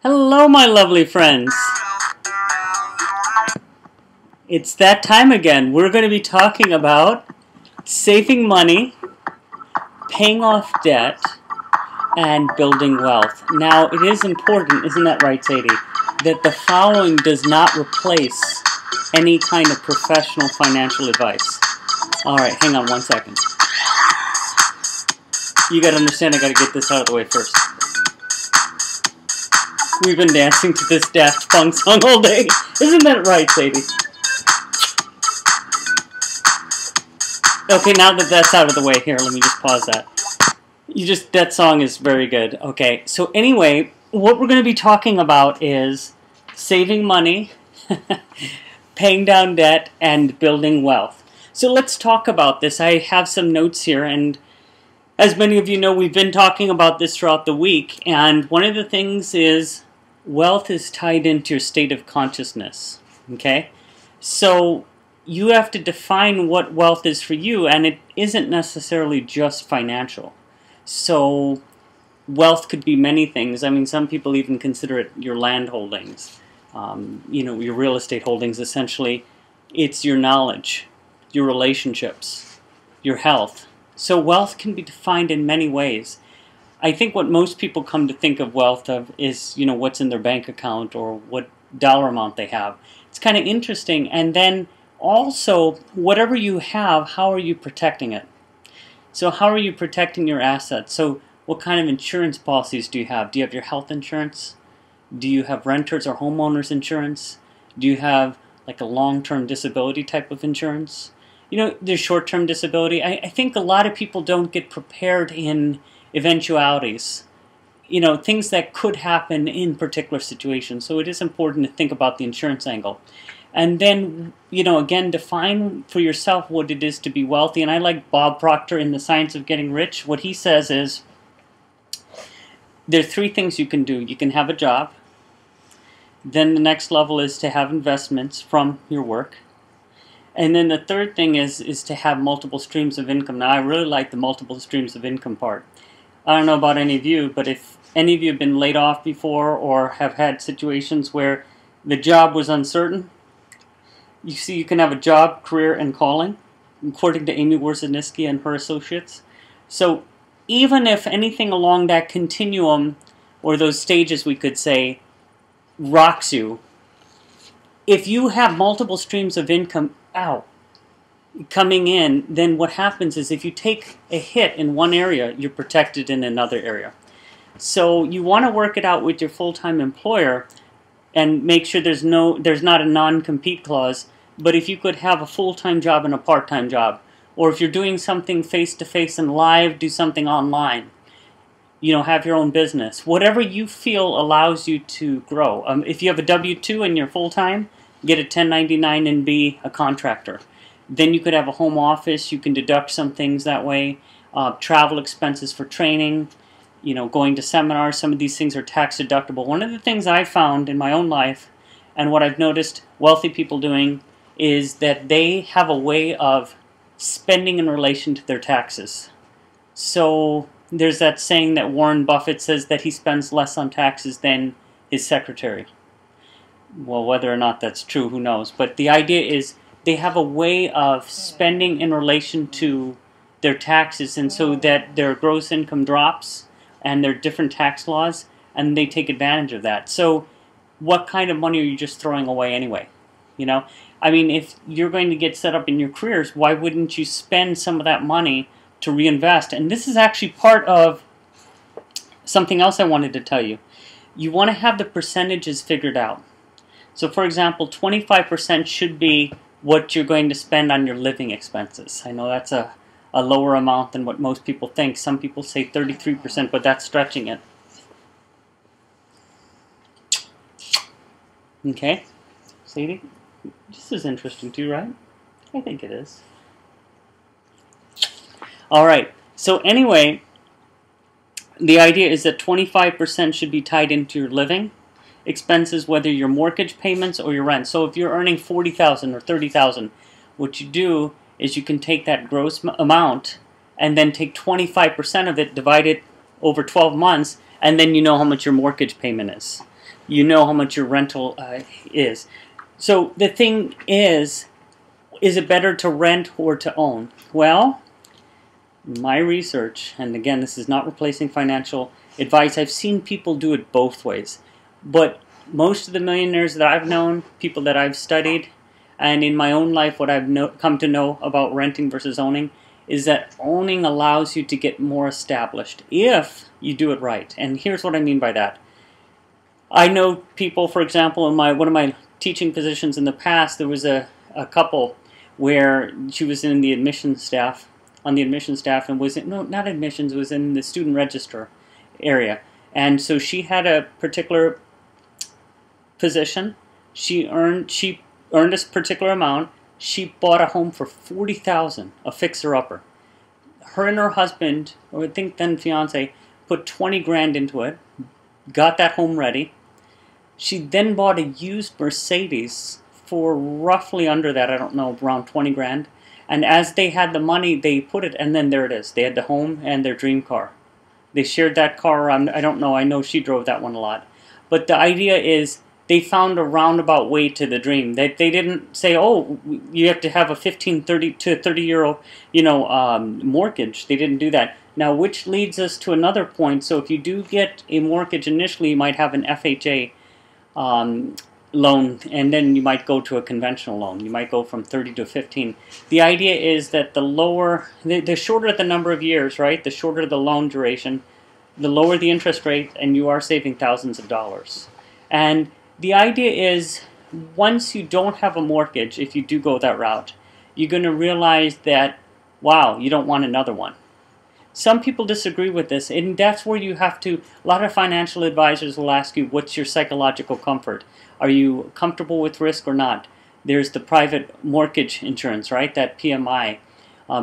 Hello, my lovely friends. It's that time again. We're going to be talking about saving money, paying off debt, and building wealth. Now, it is important, isn't that right, Sadie, that the following does not replace any kind of professional financial advice. Alright, hang on one second. You gotta understand, I gotta get this out of the way first. We've been dancing to this Daft Punk song all day. Isn't that right, Sadie? Okay, now that that's out of the way, here, let me just pause that. That song is very good. Okay, so anyway, what we're going to be talking about is saving money, paying down debt, and building wealth. So let's talk about this. I have some notes here, and as many of you know, we've been talking about this throughout the week, and one of the things is wealth is tied into your state of consciousness, okay? So you have to define what wealth is for you, and it isn't necessarily just financial. So wealth could be many things. I mean, some people even consider it your land holdings, your real estate holdings. Essentially, it's your knowledge, your relationships, your health. So wealth can be defined in many ways. I think what most people come to think of wealth of is, what's in their bank account or what dollar amount they have. It's kind of interesting. And then also, whatever you have, how are you protecting it? So how are you protecting your assets? So what kind of insurance policies do you have? Do you have your health insurance? Do you have renters or homeowners insurance? Do you have like a long-term disability type of insurance? There's short-term disability. I think a lot of people don't get prepared in eventualities. Things that could happen in particular situations. So it is important to think about the insurance angle. And then, again, define for yourself what it is to be wealthy. And I like Bob Proctor in The Science of Getting Rich. What he says is, there are three things you can do. You can have a job. Then the next level is to have investments from your work. And then the third thing is to have multiple streams of income. Now, I really like the multiple streams of income part. I don't know about any of you, but if any of you have been laid off before or have had situations where the job was uncertain, you see, you can have a job, career, and calling, according to Amy Wozniacki and her associates. So even if anything along that continuum, or those stages we could say, rocks you, if you have multiple streams of income coming in, then what happens is if you take a hit in one area, you're protected in another area. So you want to work it out with your full-time employer and make sure there's not a non-compete clause. But if you could have a full-time job and a part-time job, or if you're doing something face-to-face and live, do something online, have your own business. Whatever you feel allows you to grow. If you have a W-2 and you're full-time, get a 1099 and be a contractor. Then you could have a home office. You can deduct some things that way. Travel expenses for training, going to seminars. Some of these things are tax deductible. One of the things I found in my own life, and what I've noticed wealthy people doing, is that they have a way of spending in relation to their taxes. So there's that saying that Warren Buffett says that he spends less on taxes than his secretary. Well, whether or not that's true, who knows. But the idea is they have a way of spending in relation to their taxes, and so that their gross income drops and there are different tax laws, and they take advantage of that. So what kind of money are you just throwing away anyway? I mean, if you're going to get set up in your careers, why wouldn't you spend some of that money to reinvest? And this is actually part of something else I wanted to tell you. You want to have the percentages figured out. So for example, 25% should be what you're going to spend on your living expenses. I know that's a lower amount than what most people think. Some people say 33%, but that's stretching it. Okay, Sadie? This is interesting too, right? I think it is. Alright, so anyway, the idea is that 25% should be tied into your living expenses, whether your mortgage payments or your rent. So if you're earning $40,000 or $30,000, what you do is you can take that gross amount and then take 25% of it, divide it over 12 months, and then you know how much your mortgage payment is. you know how much your rental is. So the thing is it better to rent or to own? Well, my research, and again, this is not replacing financial advice, I've seen people do it both ways. But most of the millionaires that I've known, people that I've studied, and in my own life, what I've come to know about renting versus owning is that owning allows you to get more established if you do it right. And here's what I mean by that. I know people, for example, in one of my teaching positions in the past, there was a couple where she was in the admissions staff, and was in, no, not admissions, was in the student register area. And so she had a particular position. She earned a particular amount. She bought a home for $40,000, a fixer-upper. Her and her husband, or I think then fiance, put 20 grand into it, got that home ready. She then bought a used Mercedes for roughly under that, I don't know, around 20 grand. And as they had the money, they put it, and then there it is. They had the home and their dream car. They shared that car around, I don't know, I know she drove that one a lot. But the idea is, they found a roundabout way to the dream. They didn't say, oh, you have to have a 30 to 30-year-old, mortgage. They didn't do that. Now, which leads us to another point. So if you do get a mortgage initially, you might have an FHA loan, and then you might go to a conventional loan. You might go from 30 to 15. The idea is that the shorter the number of years, right, the shorter the loan duration, the lower the interest rate, and you are saving thousands of dollars. And the idea is, once you don't have a mortgage, if you do go that route, you're going to realize that, wow, you don't want another one. Some people disagree with this, and that's where you have to, a lot of financial advisors will ask you, what's your psychological comfort? Are you comfortable with risk or not? There's the private mortgage insurance, right, that PMI,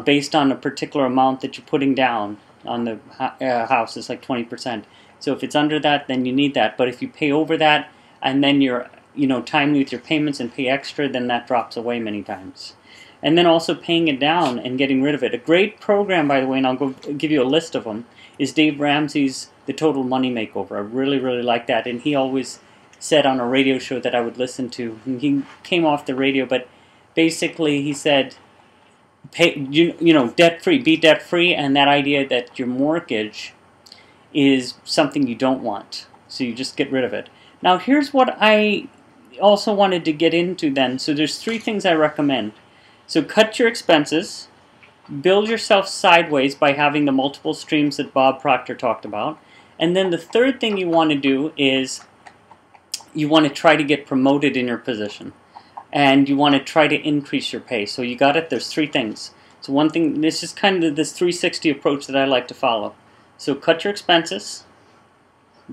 based on a particular amount that you're putting down on the house, is like 20%. So if it's under that, then you need that. But if you pay over that, and then you're timely with your payments and pay extra, then that drops away many times. And then also paying it down and getting rid of it. A great program, by the way, and I'll go give you a list of them, is Dave Ramsey's The Total Money Makeover. I really, really like that. And he always said on a radio show that I would listen to, and he came off the radio, but basically he said, debt-free, be debt-free, and that idea that your mortgage is something you don't want. So you just get rid of it. Now here's what I also wanted to get into then. So there's 3 things I recommend. So cut your expenses, build yourself sideways by having the multiple streams that Bob Proctor talked about, and then the third thing you want to do is you want to try to get promoted in your position, and you want to try to increase your pay. So you got it, there's 3 things. So one thing, this is kind of this 360 approach that I like to follow. So cut your expenses,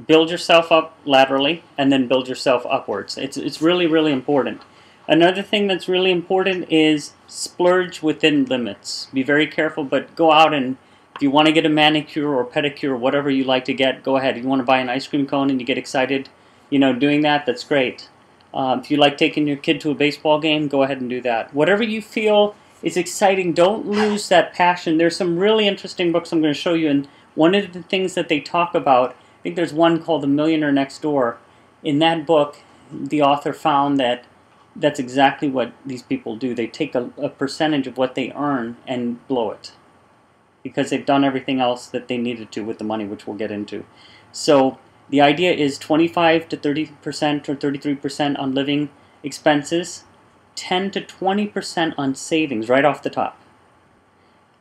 build yourself up laterally, and then build yourself upwards. It's really, really important. Another thing that's really important is splurge within limits. Be very careful, but go out and if you want to get a manicure or pedicure, whatever you like to get, go ahead. If you want to buy an ice cream cone and you get excited, doing that, that's great. If you like taking your kid to a baseball game, go ahead and do that. Whatever you feel is exciting, don't lose that passion. There's some really interesting books I'm going to show you, and one of the things that they talk about, I think there's one called The Millionaire Next Door. In that book, the author found that that's exactly what these people do. They take a percentage of what they earn and blow it because they've done everything else that they needed to with the money, which we'll get into. So the idea is 25 to 30% or 33% on living expenses, 10 to 20% on savings right off the top.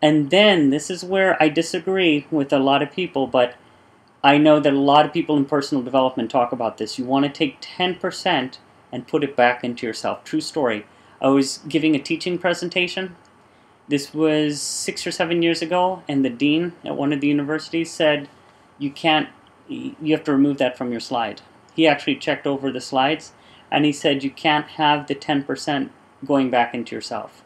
And then, this is where I disagree with a lot of people, but I know that a lot of people in personal development talk about this. You want to take 10% and put it back into yourself. True story. I was giving a teaching presentation. This was 6 or 7 years ago, and the dean at one of the universities said, you have to remove that from your slide. He actually checked over the slides, and he said you can't have the 10% going back into yourself.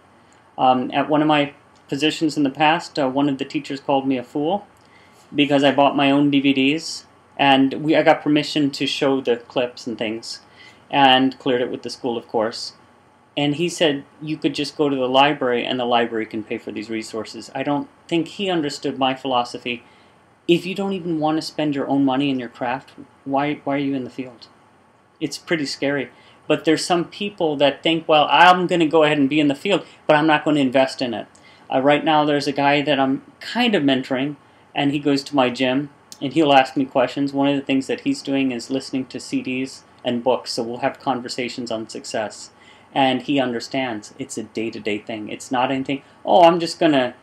At one of my positions in the past, one of the teachers called me a fool because I bought my own DVDs, and I got permission to show the clips and things, and cleared it with the school, of course. And he said you could just go to the library and the library can pay for these resources. I don't think he understood my philosophy. If you don't even want to spend your own money in your craft, why are you in the field? It's pretty scary. But there's some people that think, well, I'm going to go ahead and be in the field, but I'm not going to invest in it. Right now there's a guy that I'm kind of mentoring, and he goes to my gym, and he'll ask me questions. One of the things that he's doing is listening to CDs and books, so we'll have conversations on success. And he understands it's a day-to-day thing. It's not anything, oh, I'm just going to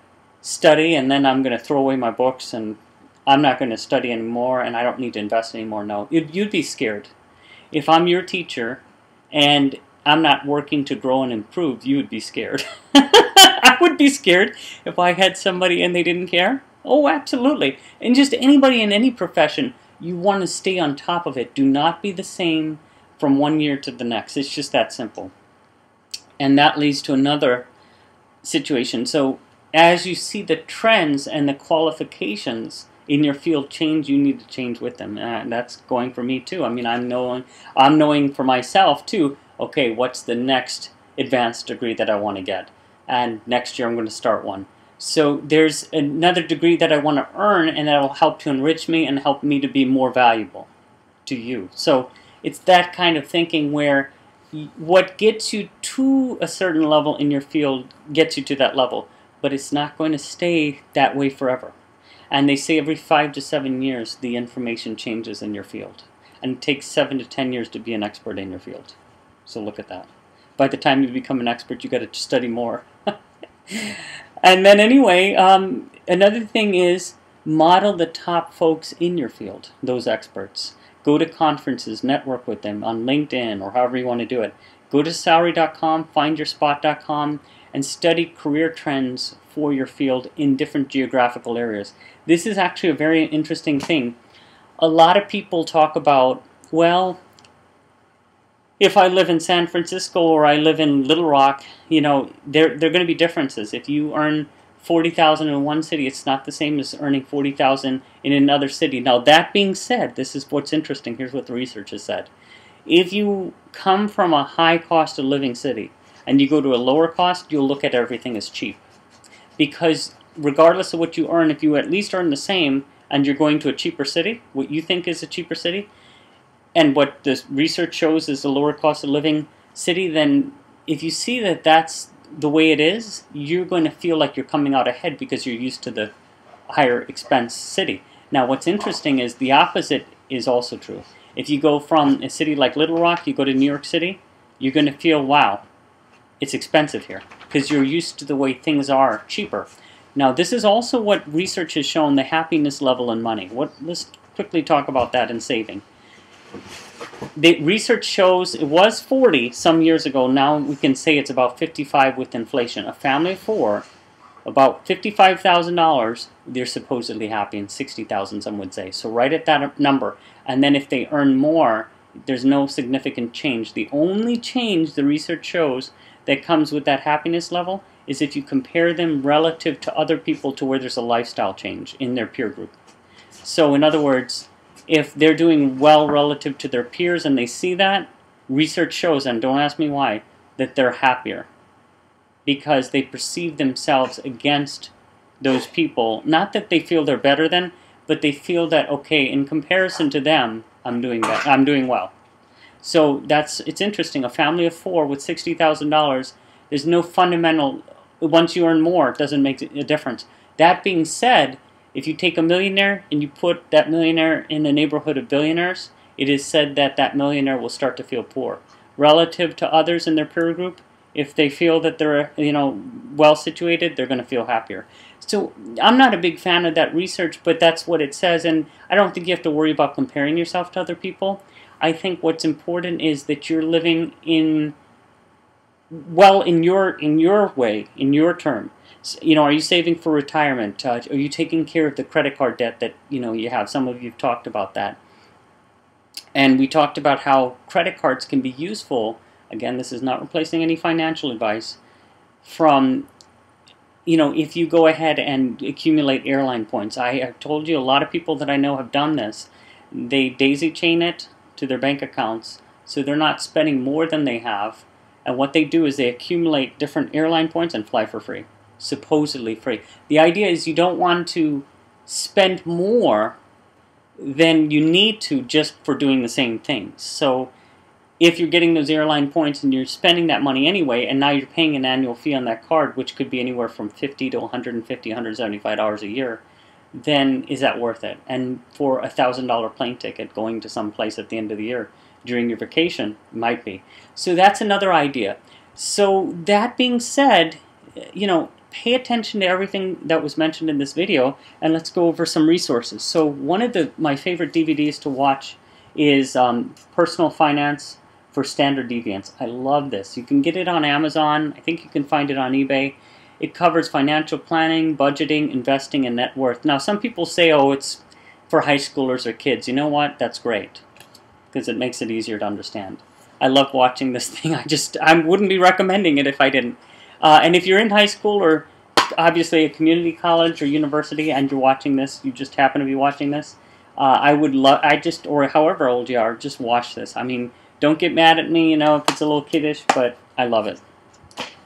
study and then I'm going to throw away my books and I'm not going to study anymore and I don't need to invest anymore. No, you'd be scared. If I'm your teacher and I'm not working to grow and improve, you would be scared. I would be scared if I had somebody and they didn't care. Oh, absolutely. And just anybody in any profession, you want to stay on top of it. Do not be the same from one year to the next. It's just that simple. And that leads to another situation. So as you see the trends and the qualifications in your field change, you need to change with them. And that's going for me too. I mean, I'm knowing for myself too, okay, what's the next advanced degree that I want to get? And next year I'm going to start one. So there's another degree that I want to earn, and that will help to enrich me and help me to be more valuable to you. So it's that kind of thinking where what gets you to a certain level in your field gets you to that level, but it's not going to stay that way forever. And they say every 5 to 7 years the information changes in your field. And it takes 7 to 10 years to be an expert in your field. So look at that. By the time you become an expert, you got to study more. And then anyway, another thing is model the top folks in your field, those experts. Go to conferences, network with them on LinkedIn or however you want to do it. Go to salary.com, findyourspot.com, and study career trends for your field in different geographical areas. This is actually a very interesting thing. A lot of people talk about, well, if I live in San Francisco or I live in Little Rock, you know, there are going to be differences. If you earn $40,000 in one city, it's not the same as earning $40,000 in another city. Now, that being said, this is what's interesting. Here's what the research has said. If you come from a high cost of living city and you go to a lower cost, you'll look at everything as cheap. Because regardless of what you earn, if you at least earn the same and you're going to a cheaper city, what you think is a cheaper city, and what the research shows is a lower cost of living city, then if you see that that's the way it is, you're going to feel like you're coming out ahead because you're used to the higher expense city. Now, what's interesting is the opposite is also true. If you go from a city like Little Rock, you go to New York City, you're going to feel, wow, it's expensive here because you're used to the way things are cheaper. Now, this is also what research has shown, the happiness level in money. Let's quickly talk about that in saving. The research shows it was 40 some years ago. Now we can say it's about 55 with inflation. A family of four, about $55,000, they're supposedly happy, and $60,000 some would say. So right at that number. And then if they earn more, there's no significant change. The only change the research shows that comes with that happiness level is if you compare them relative to other people to where there's a lifestyle change in their peer group. So in other words, if they're doing well relative to their peers and they see that, research shows, and don't ask me why, that they're happier because they perceive themselves against those people. Not that they feel they're better than, but they feel that, okay, in comparison to them, I'm doing well. So it's interesting. A family of four with $60,000, there's no fundamental, once you earn more, it doesn't make a difference. That being said, if you take a millionaire and you put that millionaire in a neighborhood of billionaires, it is said that that millionaire will start to feel poor. Relative to others in their peer group, if they feel that they're well situated, they're going to feel happier. So I'm not a big fan of that research, but that's what it says, and I don't think you have to worry about comparing yourself to other people. I think what's important is that you're living in your way, in your term. Are you saving for retirement? Are you taking care of the credit card debt that you have? Some of you've talked about that. And we talked about how credit cards can be useful. Again, this is not replacing any financial advice. From, if you go ahead and accumulate airline points. I have told you a lot of people that I know have done this. They daisy chain it to their bank accounts so they're not spending more than they have. And what they do is they accumulate different airline points and fly for free. Supposedly free. The idea is you don't want to spend more than you need to just for doing the same things. So if you're getting those airline points and you're spending that money anyway, and now you're paying an annual fee on that card, which could be anywhere from $50 to $150, $175 a year, then is that worth it? And for a $1,000 plane ticket going to some place at the end of the year during your vacation, might be. So that's another idea. So that being said, pay attention to everything that was mentioned in this video, and let's go over some resources. So one of my favorite DVDs to watch is Personal Finance for Standard Deviants. I love this. You can get it on Amazon. I think you can find it on eBay. It covers financial planning, budgeting, investing, and net worth. Now, some people say, oh, it's for high schoolers or kids. You know what? That's great, because it makes it easier to understand. I love watching this thing. I wouldn't be recommending it if I didn't. And if you're in high school or obviously a community college or university and you're watching this, you just happen to be watching this, or however old you are, just watch this. I mean, don't get mad at me, if it's a little kiddish, but I love it.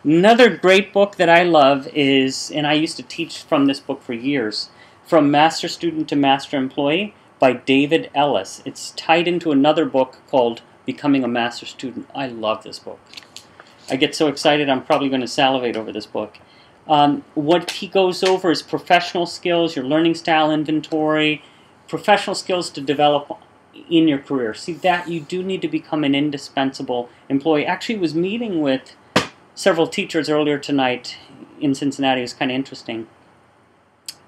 Another great book that I love is, and I used to teach from this book for years, From Master Student to Master Employee by David Ellis. It's tied into another book called Becoming a Master Student. I love this book. I get so excited I'm probably going to salivate over this book. What he goes over is professional skills, your learning style inventory, professional skills to develop in your career. See, that you do need to become an indispensable employee. Actually, was meeting with several teachers earlier tonight in Cincinnati. It was kind of interesting.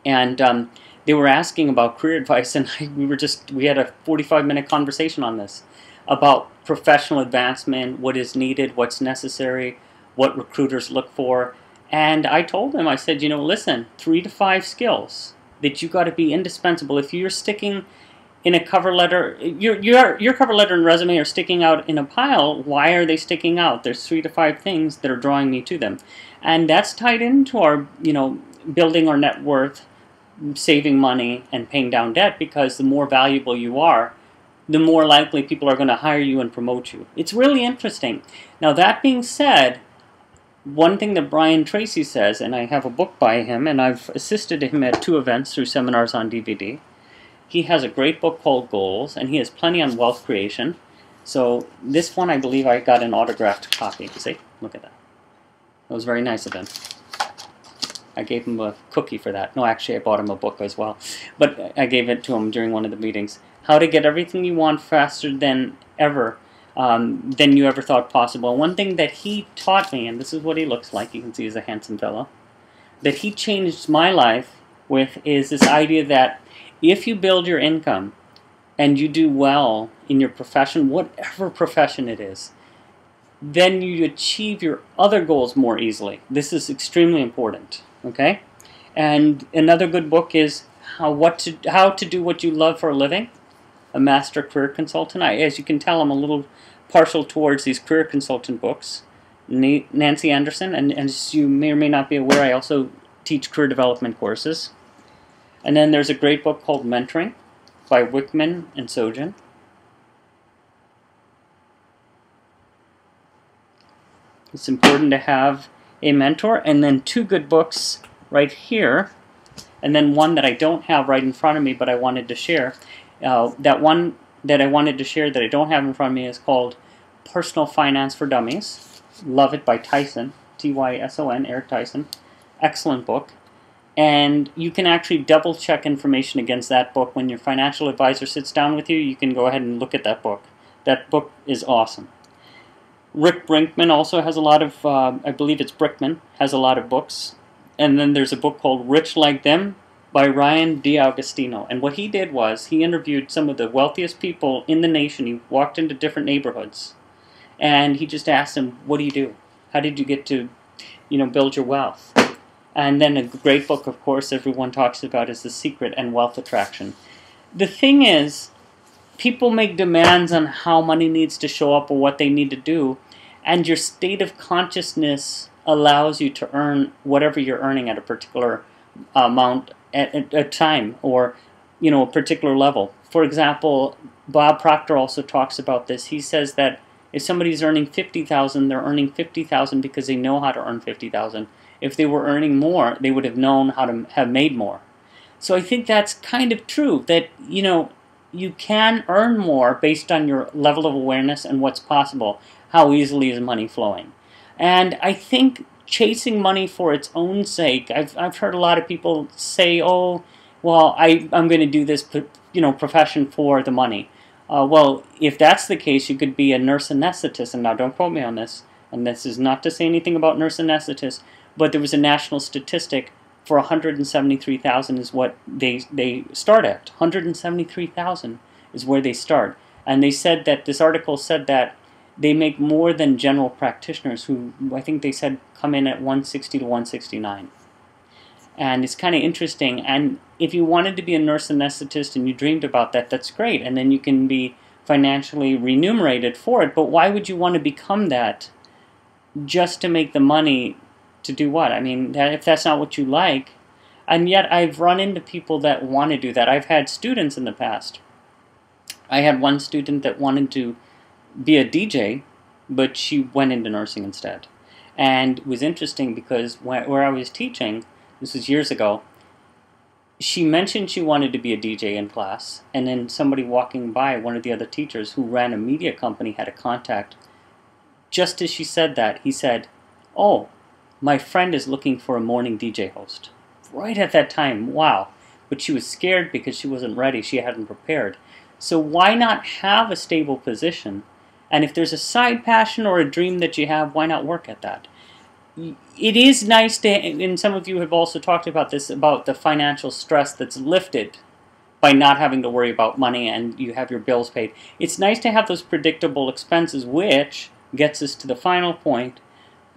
And they were asking about career advice, and we had a 45-minute conversation on this, about professional advancement, what is needed, what's necessary, what recruiters look for. And I told them, I said, listen, 3 to 5 skills that you got to be indispensable. If you're sticking in a cover letter, your cover letter and resume are sticking out in a pile, why are they sticking out? There's 3 to 5 things that are drawing me to them. And that's tied into our, building our net worth, saving money, and paying down debt, because the more valuable you are, the more likely people are going to hire you and promote you. It's really interesting. Now, that being said, one thing that Brian Tracy says, and I have a book by him, and I've assisted him at 2 events through seminars on DVD. He has a great book called Goals, and he has plenty on wealth creation. So this one, I believe I got an autographed copy. See? Look at that. That was very nice of him. I gave him a cookie for that. No, actually, I bought him a book as well. But I gave it to him during one of the meetings. How to get everything you want faster than you ever thought possible. One thing that he taught me, and this is what he looks like, you can see he's a handsome fellow, that he changed my life with is this idea that if you build your income and you do well in your profession, whatever profession it is, then you achieve your other goals more easily. This is extremely important, okay? And another good book is How to Do What You Love for a Living, a Master Career Consultant. As you can tell, I'm a little partial towards these career consultant books. Nancy Anderson, and as you may or may not be aware, I also teach career development courses. And then there's a great book called Mentoring by Wickman and Sojin. It's important to have a mentor. And then 2 good books right here, and then one that I don't have right in front of me, but I wanted to share. That one that I wanted to share that I don't have in front of me is called Personal Finance for Dummies. Love it, by Tyson, Tyson, Eric Tyson. Excellent book. And you can actually double check information against that book. When your financial advisor sits down with you, you can go ahead and look at that book. That book is awesome. Rick Brinkman also has a lot of, I believe it's Brickman, has a lot of books. And then there's a book called Rich Like Them by Ryan DiAugustino. And what he did was he interviewed some of the wealthiest people in the nation. He walked into different neighborhoods and he just asked them, what do you do? How did you get to, build your wealth? And then a great book, of course, everyone talks about is The Secret and Wealth Attraction. The thing is, people make demands on how money needs to show up or what they need to do, and your state of consciousness allows you to earn whatever you're earning at a particular amount at a time, or a particular level. For example, Bob Proctor also talks about this. He says that if somebody's earning $50,000, they're earning $50,000 because they know how to earn $50,000. If they were earning more, they would have known how to have made more. So I think that's kind of true, that, you can earn more based on your level of awareness and what's possible. How easily is money flowing? And I think chasing money for its own sake, I've heard a lot of people say, oh, well, I'm going to do this profession for the money. Well, if that's the case, you could be a nurse anesthetist. And now don't quote me on this, and this is not to say anything about nurse anesthetists, but there was a national statistic for 173,000 is what they start at. 173,000 is where they start. And they said that, this article said that they make more than general practitioners who, I think they said, come in at 160 to 169. And it's kind of interesting. And if you wanted to be a nurse anesthetist and you dreamed about that, that's great. And then you can be financially remunerated for it. But why would you want to become that just to make the money to do what? I mean, if that's not what you like. And yet I've run into people that want to do that. I've had students in the past. I had one student that wanted to be a DJ, but she went into nursing instead. And it was interesting because where I was teaching, this was years ago, she mentioned she wanted to be a DJ in class, and then somebody walking by, one of the other teachers who ran a media company, had a contact. Just as she said that, he said, "Oh, my friend is looking for a morning DJ host." Right at that time, wow. But she was scared because she wasn't ready, she hadn't prepared. So why not have a stable position? And if there's a side passion or a dream that you have, why not work at that? It is nice to, and some of you have also talked about this, about the financial stress that's lifted by not having to worry about money and you have your bills paid. It's nice to have those predictable expenses, which gets us to the final point,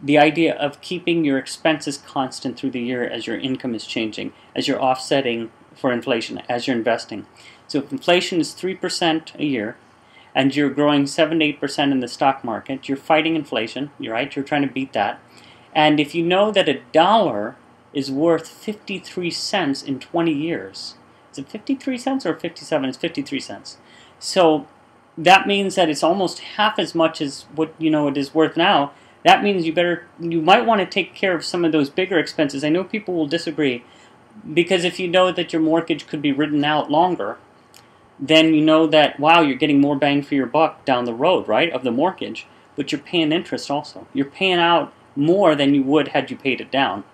the idea of keeping your expenses constant through the year as your income is changing, as you're offsetting for inflation, as you're investing. So if inflation is 3% a year, and you're growing 7 to 8% in the stock market, you're fighting inflation, you're right, you're trying to beat that. And if you know that a dollar is worth 53 cents in 20 years, is it 53 cents or 57? It's 53 cents. So that means that it's almost half as much as what it is worth now. That means you might want to take care of some of those bigger expenses. I know people will disagree, because if you know that your mortgage could be written out longer, then you know that, wow, you're getting more bang for your buck down the road, right, of the mortgage, but you're paying interest also. You're paying out more than you would had you paid it down.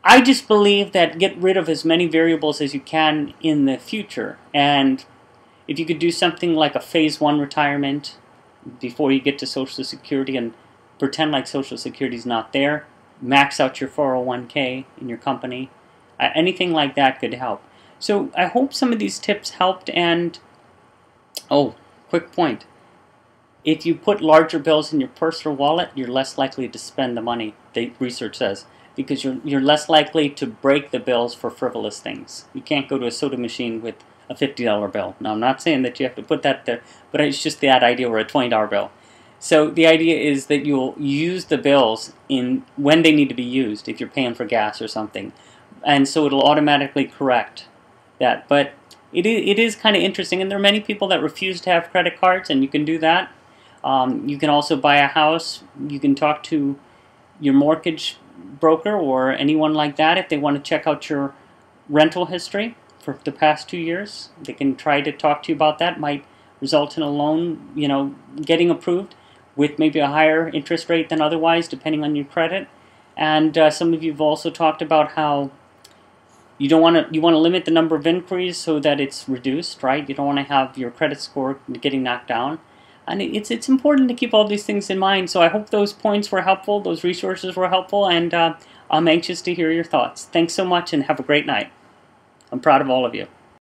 I just believe that get rid of as many variables as you can in the future. And if you could do something like a phase 1 retirement before you get to Social Security and pretend like Social Security is not there, max out your 401k in your company, anything like that could help. So I hope some of these tips helped. And, oh, quick point. If you put larger bills in your personal wallet, you're less likely to spend the money, the research says, because you're less likely to break the bills for frivolous things. You can't go to a soda machine with a $50 bill. Now, I'm not saying that you have to put that there, but it's just that idea, or a $20 bill. So the idea is that you'll use the bills when they need to be used, if you're paying for gas or something. And so it'll automatically correct that. But it is kind of interesting, and there are many people that refuse to have credit cards, and you can do that. You can also buy a house. You can talk to your mortgage broker or anyone like that if they want to check out your rental history for the past 2 years. They can try to talk to you about that. Might result in a loan, getting approved with maybe a higher interest rate than otherwise, depending on your credit. And some of you have also talked about how you want to limit the number of inquiries so that it's reduced, right? You don't want to have your credit score getting knocked down. And it's important to keep all these things in mind. So I hope those points were helpful, those resources were helpful, and I'm anxious to hear your thoughts. Thanks so much, and have a great night. I'm proud of all of you.